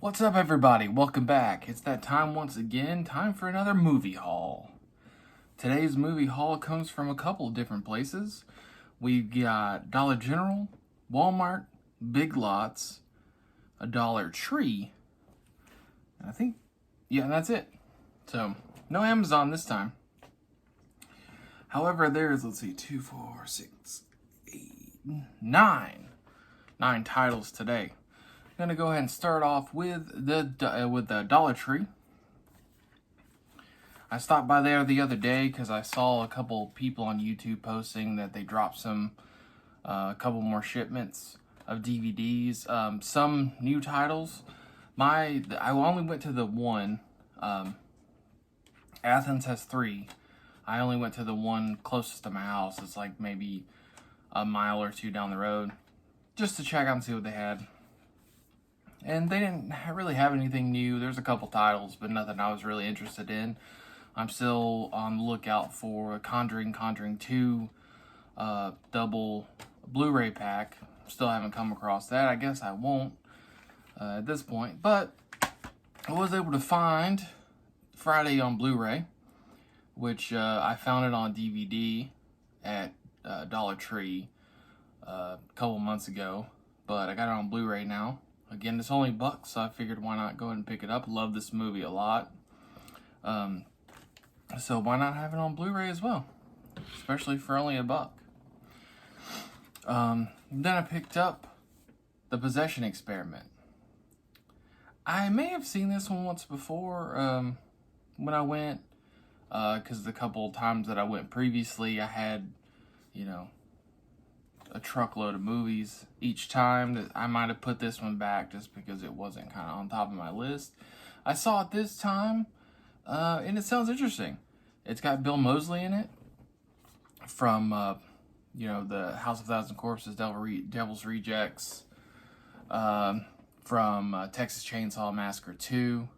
What's up, everybody? Welcome back. It's that time once again. Time for another movie haul. Today's movie haul comes from a couple of different places. We've got Dollar General, Walmart, Big Lots, a Dollar Tree. I think, yeah, that's it. So, no Amazon this time. However, there's, let's see, 2, 4, 6, 8, 9 titles today. I'm gonna go ahead and start off with the Dollar Tree. I stopped by there the other day because I saw a couple people on YouTube posting that they dropped a couple more shipments of DVDs. Some new titles. I only went to the one. Athens has 3. I only went to the one closest to my house. It's like maybe a mile or 2 down the road, just to check out and see what they had. And they didn't really have anything new. There's a couple titles, but nothing I was really interested in. I'm still on the lookout for a Conjuring 2 double Blu-ray pack. Still haven't come across that. I guess I won't at this point. But I was able to find Friday on Blu-ray, which I found it on DVD at Dollar Tree a couple months ago. But I got it on Blu-ray now. Again, it's only $1, so I figured why not go ahead and pick it up. Love this movie a lot. So why not have it on Blu-ray as well? Especially for only $1. Then I picked up The Possession Experiment. I may have seen this one once before when I went, because the couple of times that I went previously, I had, a truckload of movies each time. That I might have put this one back just because it wasn't kind of on top of my list. I saw it this time, and it sounds interesting. It's got Bill Moseley in it from, the House of Thousand Corpses, Devil's Rejects, from Texas Chainsaw Massacre 2.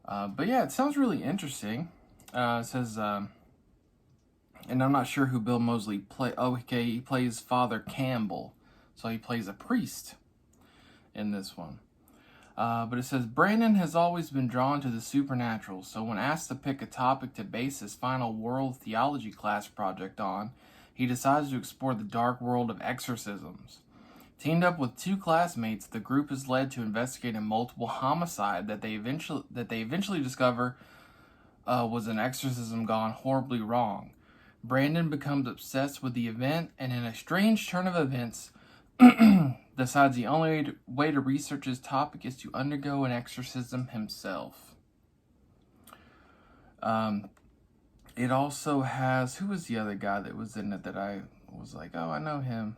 But yeah, it sounds really interesting. It says, and I'm not sure who Bill Moseley plays. Oh, okay, he plays Father Campbell. So he plays a priest in this one. But it says, Brandon has always been drawn to the supernatural, so when asked to pick a topic to base his final world theology class project on, he decides to explore the dark world of exorcisms. Teamed up with 2 classmates, the group is led to investigate a multiple homicide that they eventually discover was an exorcism gone horribly wrong. Brandon becomes obsessed with the event, and in a strange turn of events, decides the only way to research his topic is to undergo an exorcism himself. It also has, who was the other guy that was in it that I was like, oh, I know him.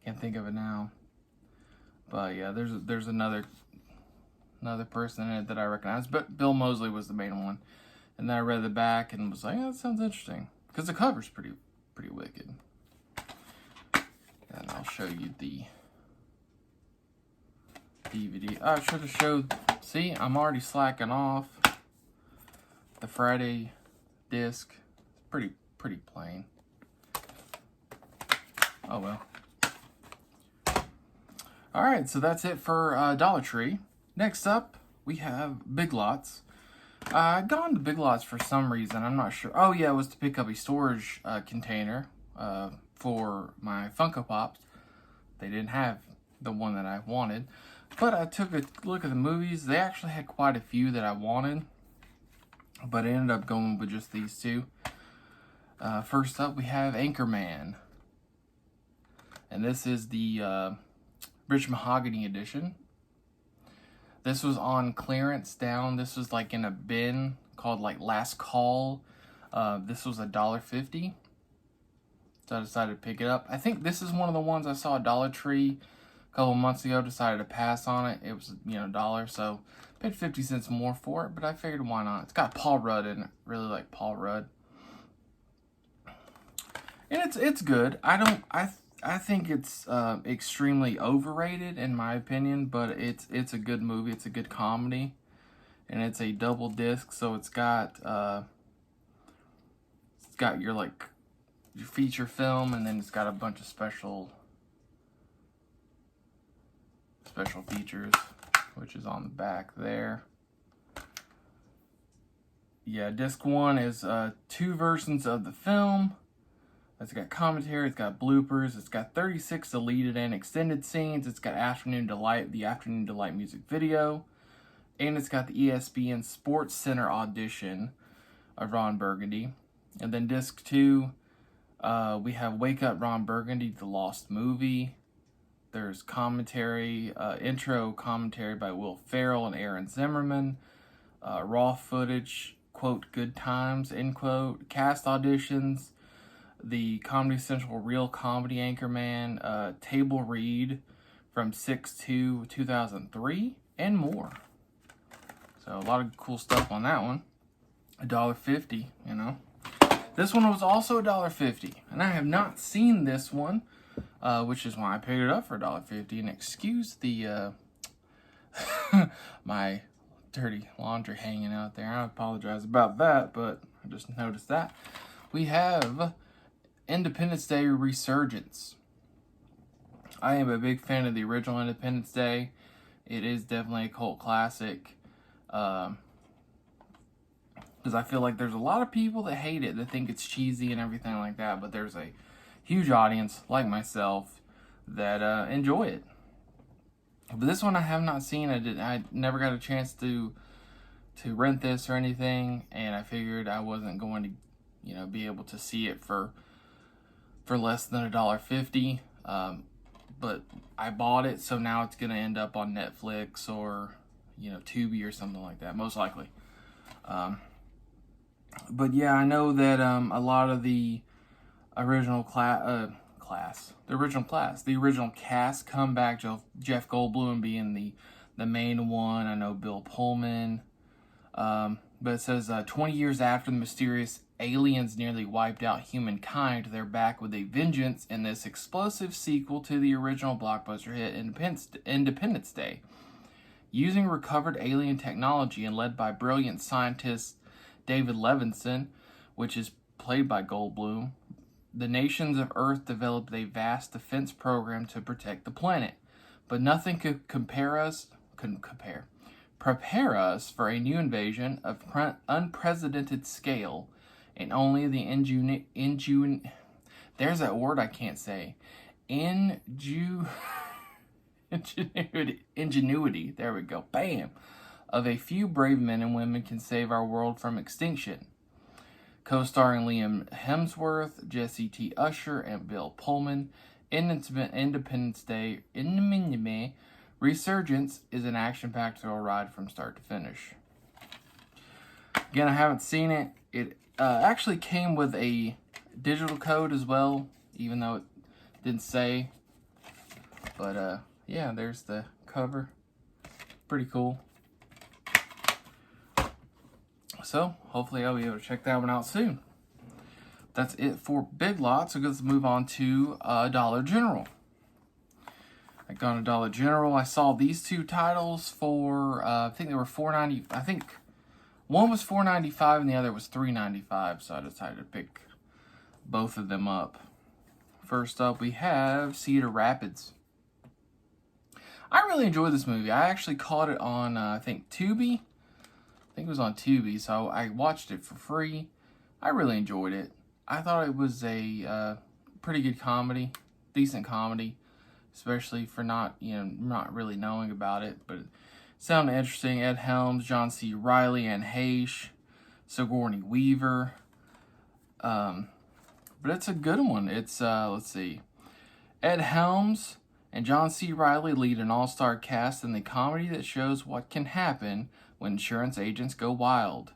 Can't think of it now. But yeah, there's another person in it that I recognize, but Bill Moseley was the main one. And then I read the back and was like, that sounds interesting. Because the cover's pretty wicked. And I'll show you the DVD. I should have showed. See, I'm already slacking off. The Friday disc. Pretty plain. Oh well. Alright, so that's it for Dollar Tree. Next up, we have Big Lots. I'd gone to Big Lots for some reason. I'm not sure. Oh, yeah, it was to pick up a storage container for my Funko Pops. They didn't have the one that I wanted. But I took a look at the movies. They actually had quite a few that I wanted. But I ended up going with just these 2. First up, we have Anchorman. And this is the Rich Mahogany edition. This was on clearance down. This was like in a bin called like Last Call. This was $1.50. So I decided to pick it up. I think this is one of the ones I saw at Dollar Tree a couple months ago. Decided to pass on it. It was, $1. So paid 50 cents more for it. But I figured why not. It's got Paul Rudd in it. Really like Paul Rudd. And it's good. I think it's extremely overrated in my opinion, but it's a good movie. It's a good comedy, and it's a double disc, so it's got your feature film, and then it's got a bunch of special features. which is on the back there. Yeah, disc 1 is 2 versions of the film. It's got commentary, it's got bloopers, it's got 36 deleted and extended scenes, it's got Afternoon Delight, the Afternoon Delight music video, and it's got the ESPN Sports Center audition of Ron Burgundy. And then disc 2, we have Wake Up Ron Burgundy, The Lost Movie. There's commentary, intro commentary by Will Ferrell and Aaron Zimmerman, raw footage, quote, good times, end quote, cast auditions, the Comedy Central Real Comedy Anchorman table read from 6/2/2003, and more. So a lot of cool stuff on that one. $1.50, you know. This one was also $1.50, and I have not seen this one, which is why I picked it up for $1.50. And excuse the my dirty laundry hanging out there. I apologize about that, but I just noticed that. We have Independence Day Resurgence. I am a big fan of the original Independence Day. It is definitely a cult classic. Because I feel like there's a lot of people that hate it, that think it's cheesy and everything like that, but there's a huge audience, like myself, that enjoy it. But this one I have not seen. I never got a chance to rent this or anything, and I figured I wasn't going to, you know, be able to see it for less than $1.50. But I bought it, so now it's gonna end up on Netflix or, you know, Tubi or something like that, most likely. But yeah, I know that a lot of the original cast come back. Jeff Goldblum being the main one. I know Bill Pullman. But it says 20 years after the mysterious aliens nearly wiped out humankind, they're back with a vengeance in this explosive sequel to the original blockbuster hit Independence Day. Using recovered alien technology and led by brilliant scientist David Levinson, which is played by Goldblum, the nations of Earth developed a vast defense program to protect the planet. But nothing could prepare us for a new invasion of unprecedented scale, and only the there's that word I can't say. Ingenuity, there we go, bam, of a few brave men and women can save our world from extinction. Co-starring Liam Hemsworth, Jesse T. Usher, and Bill Pullman, Independence Day Resurgence is an action-packed thrill ride from start to finish. Again, I haven't seen it. It actually came with a digital code as well, even though it didn't say. But yeah, there's the cover. Pretty cool. So, hopefully I'll be able to check that one out soon. That's it for Big Lots. So let's move on to Dollar General. I got a Dollar General. I saw these two titles for, I think they were $4.90. I think one was $4.95 and the other was $3.95. So I decided to pick both of them up. First up, we have Cedar Rapids. I really enjoyed this movie. I actually caught it on, I think, Tubi. I think it was on Tubi, so I watched it for free. I really enjoyed it. I thought it was a pretty good comedy, decent comedy, especially for not really knowing about it, but it sounded interesting. Ed Helms, John C. Reilly, Anne Heche, Sigourney Weaver. But it's a good one. It's, let's see, Ed Helms and John C. Reilly lead an all-star cast in the comedy that shows what can happen when insurance agents go wild.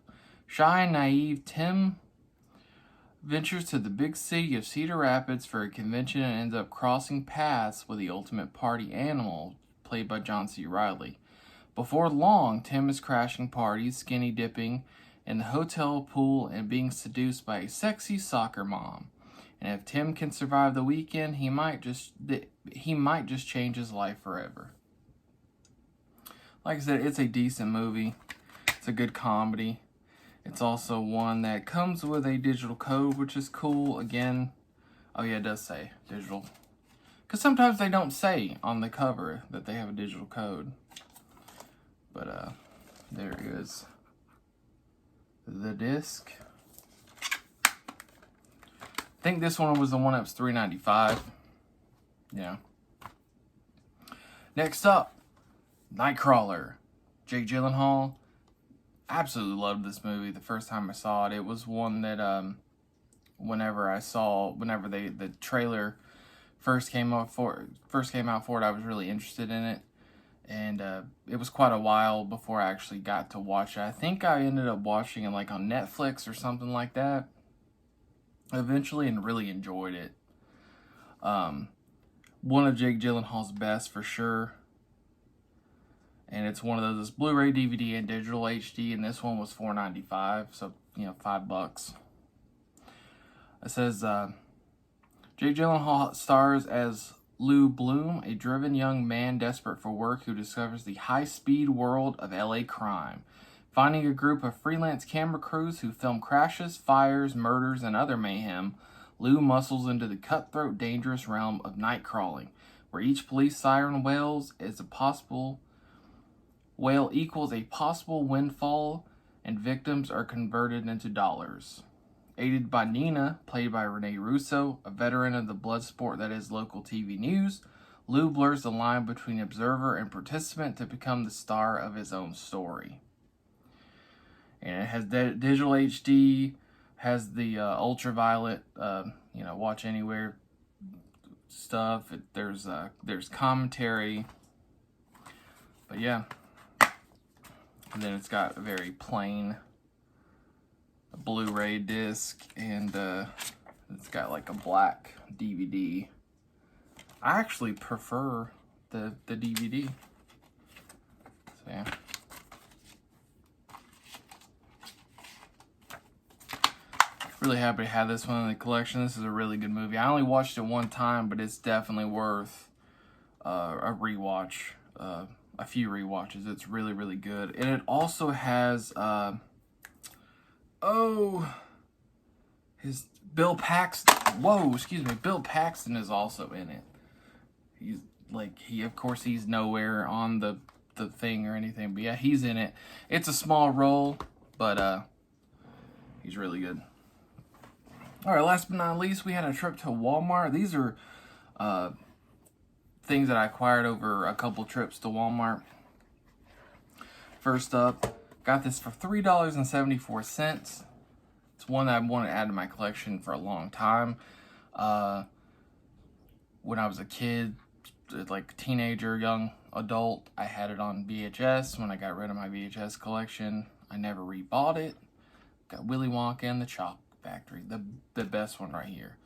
Shy and naive Tim ventures to the big city of Cedar Rapids for a convention and ends up crossing paths with the ultimate party animal, played by John C. Reilly. Before long, Tim is crashing parties, skinny dipping in the hotel pool, and being seduced by a sexy soccer mom. And if Tim can survive the weekend, he might just change his life forever. Like I said, it's a decent movie. It's a good comedy. It's also one that comes with a digital code, which is cool. Again, oh yeah, it does say digital. Because sometimes they don't say on the cover that they have a digital code. There is the disc. I think this one was the one that was $3.95. Yeah. Next up, Nightcrawler. Jake Gyllenhaal. Absolutely loved this movie the first time I saw it. It was one that whenever the trailer first came out for it, I was really interested in it. And it was quite a while before I actually got to watch it. I think I ended up watching it like on Netflix or something like that eventually, and really enjoyed it. One of Jake Gyllenhaal's best for sure. And it's one of those Blu-ray, DVD, and digital HD, and this one was $4.95, so, $5. It says, Jake Gyllenhaal stars as Lou Bloom, a driven young man desperate for work who discovers the high-speed world of LA crime. Finding a group of freelance camera crews who film crashes, fires, murders, and other mayhem, Lou muscles into the cutthroat, dangerous realm of night crawling, where each police siren wail equals a possible windfall, and victims are converted into dollars. Aided by Nina, played by Renee Russo, a veteran of the blood sport that is local TV news, Lou blurs the line between observer and participant to become the star of his own story. And it has digital HD, has the ultraviolet, watch anywhere stuff. There's commentary, but yeah. And then it's got a very plain Blu-ray disc, and it's got like a black DVD. I actually prefer the DVD. So yeah. Really happy to have this one in the collection. This is a really good movie. I only watched it one time, but it's definitely worth a rewatch. A few rewatches. It's really, really good. And it also has Bill Paxton. Bill Paxton is also in it. He's nowhere on the thing or anything, but yeah, he's in it. It's a small role, but he's really good. All right, last but not least, we had a trip to Walmart. These are things that I acquired over a couple trips to Walmart. First up, got this for $3.74. It's one that I wanted to add to my collection for a long time. When I was a kid, like teenager, young adult, I had it on VHS. When I got rid of my VHS collection, I never rebought it. Got Willy Wonka and the Chocolate Factory, the best one right here.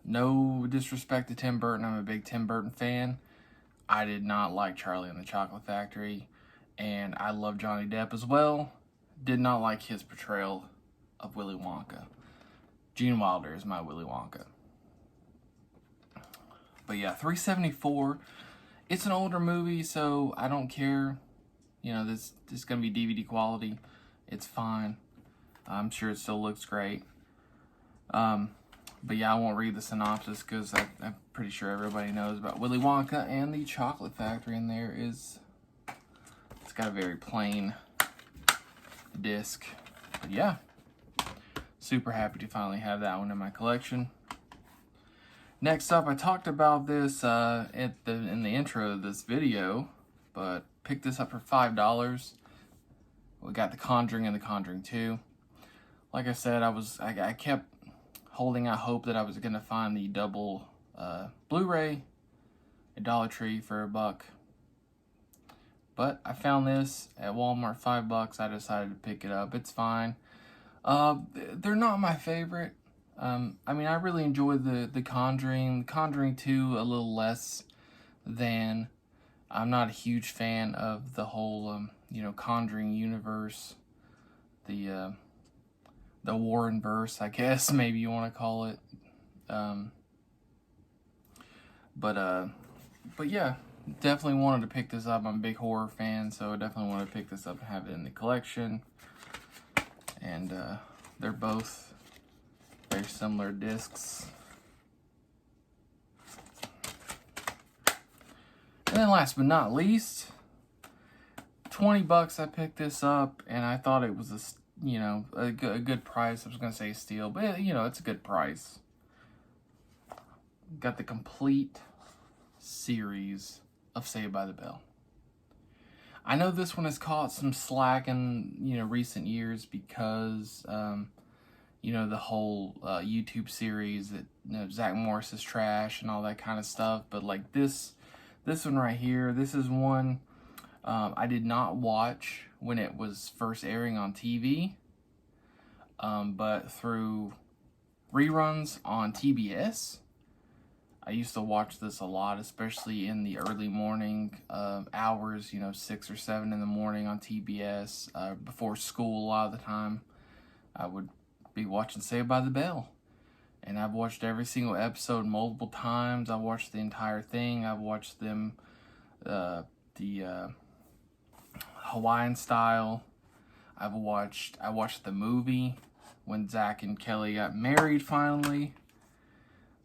No disrespect to Tim Burton. I'm a big Tim Burton fan. I did not like Charlie and the Chocolate Factory, and I love Johnny Depp as well. Did not like his portrayal of Willy Wonka. Gene Wilder is my Willy Wonka. But yeah, $3.74. It's an older movie, so I don't care. This is going to be DVD quality. It's fine. I'm sure it still looks great. But yeah, I won't read the synopsis because I'm pretty sure everybody knows about Willy Wonka and the Chocolate Factory. And it's got a very plain disc. But yeah, super happy to finally have that one in my collection. Next up, I talked about this in the intro of this video, but picked this up for $5. We got The Conjuring and The Conjuring 2. Like I said, I kept holding out hope that I was going to find the double Blu-ray at Dollar Tree for $1. But I found this at Walmart, $5. I decided to pick it up. It's fine. They're not my favorite. I really enjoyed the Conjuring. Conjuring 2 a little less than. I'm not a huge fan of the whole, Conjuring universe. The Warren verse, I guess, maybe you want to call it. But yeah, definitely wanted to pick this up. I'm a big horror fan, so I definitely wanted to pick this up and have it in the collection. And they're both very similar discs. And then last but not least, $20 I picked this up, and I thought it was a good price. I was gonna say a steal, but it's a good price. Got the complete series of Saved by the Bell. I know this one has caught some slack in recent years because the whole YouTube series that Zach Morris is trash and all that kind of stuff. But like this one right here, this is one I did not watch when it was first airing on TV, but through reruns on TBS. I used to watch this a lot, especially in the early morning hours, 6 or 7 in the morning on TBS. Before school, a lot of the time, I would be watching Saved by the Bell. And I've watched every single episode multiple times. I watched the entire thing. I've watched them, the Hawaiian style. I watched the movie when Zach and Kelly got married finally.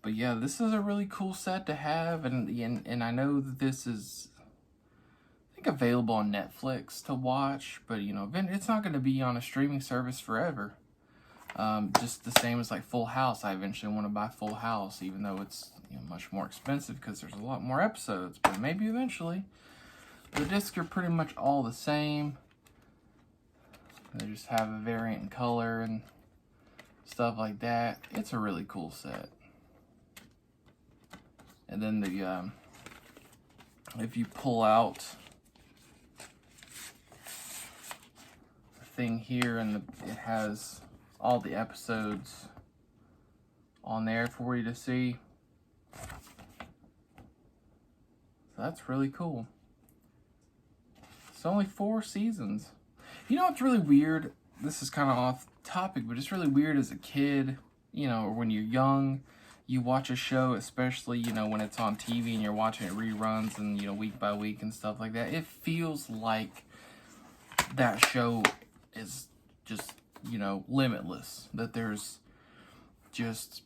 But yeah, this is a really cool set to have, and I know that this is, I think, available on Netflix to watch, but it's not going to be on a streaming service forever. Just the same as like Full House. I eventually want to buy Full House, even though it's much more expensive because there's a lot more episodes, but maybe eventually. The discs are pretty much all the same. They just have a variant in color and stuff like that. It's a really cool set. And then if you pull out the thing here, and it has all the episodes on there for you to see. So that's really cool. It's only 4 seasons. It's really weird. This is kind of off topic, but it's really weird as a kid, or when you're young. You watch a show, especially, when it's on TV and you're watching it reruns and, week by week and stuff like that. It feels like that show is just, limitless. That there's just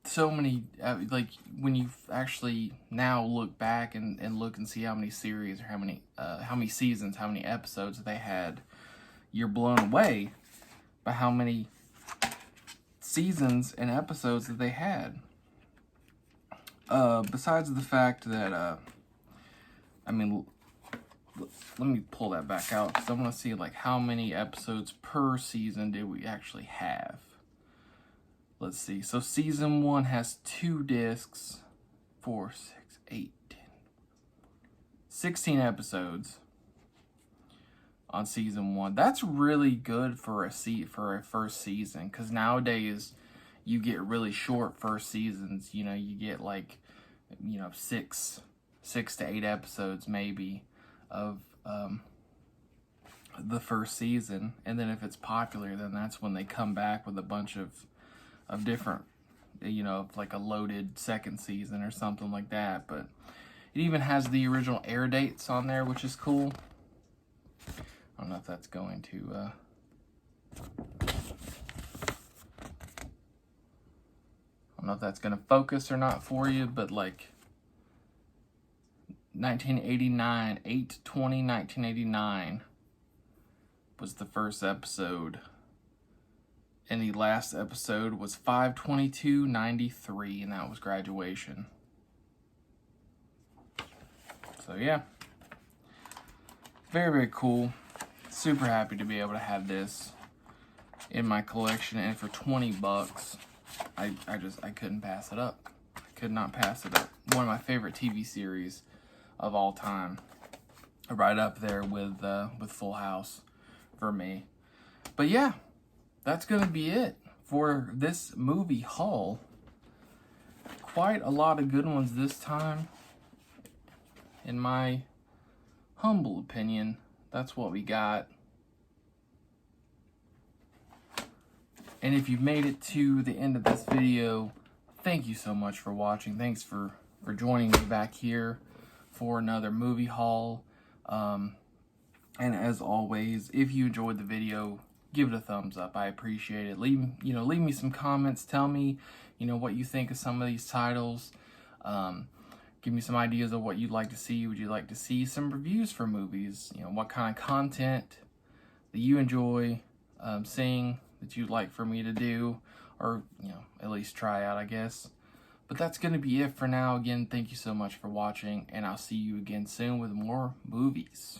so many, like, when you actually now look back and look and see how many series or how many seasons, how many episodes they had, you're blown away by how many seasons and episodes that they had. Besides the fact that, let me pull that back out because I want to see like how many episodes per season did we actually have. Let's see. So season 1 has 2 discs, 4, 6, 8, 10, 16 episodes on season 1. That's really good for a first season, because nowadays you get really short first seasons. You get like 6 to 8 episodes maybe of the first season, and then if it's popular, then that's when they come back with a bunch of different, like a loaded second season or something like that. But it even has the original air dates on there, which is cool. I don't know if that's going to, I don't know if that's going to focus or not for you, but like 1989, 8/20/1989 was the first episode. And the last episode was 5/22/93, and that was graduation. So yeah, very, very cool. Super happy to be able to have this in my collection, and for $20, I couldn't pass it up. I could not pass it up. One of my favorite TV series of all time, right up there with Full House for me. But yeah, that's gonna be it for this movie haul. Quite a lot of good ones this time, in my humble opinion. That's what we got. And if you've made it to the end of this video, thank you so much for watching. Thanks for joining me back here for another movie haul. And as always, if you enjoyed the video, give it a thumbs up. I appreciate it. Leave me some comments. Tell me, what you think of some of these titles. Give me some ideas of what you'd like to see. Would you like to see some reviews for movies? You know, what kind of content that you enjoy seeing that you'd like for me to do, or, you know, at least try out, I guess. But that's going to be it for now. Again, thank you so much for watching, and I'll see you again soon with more movies.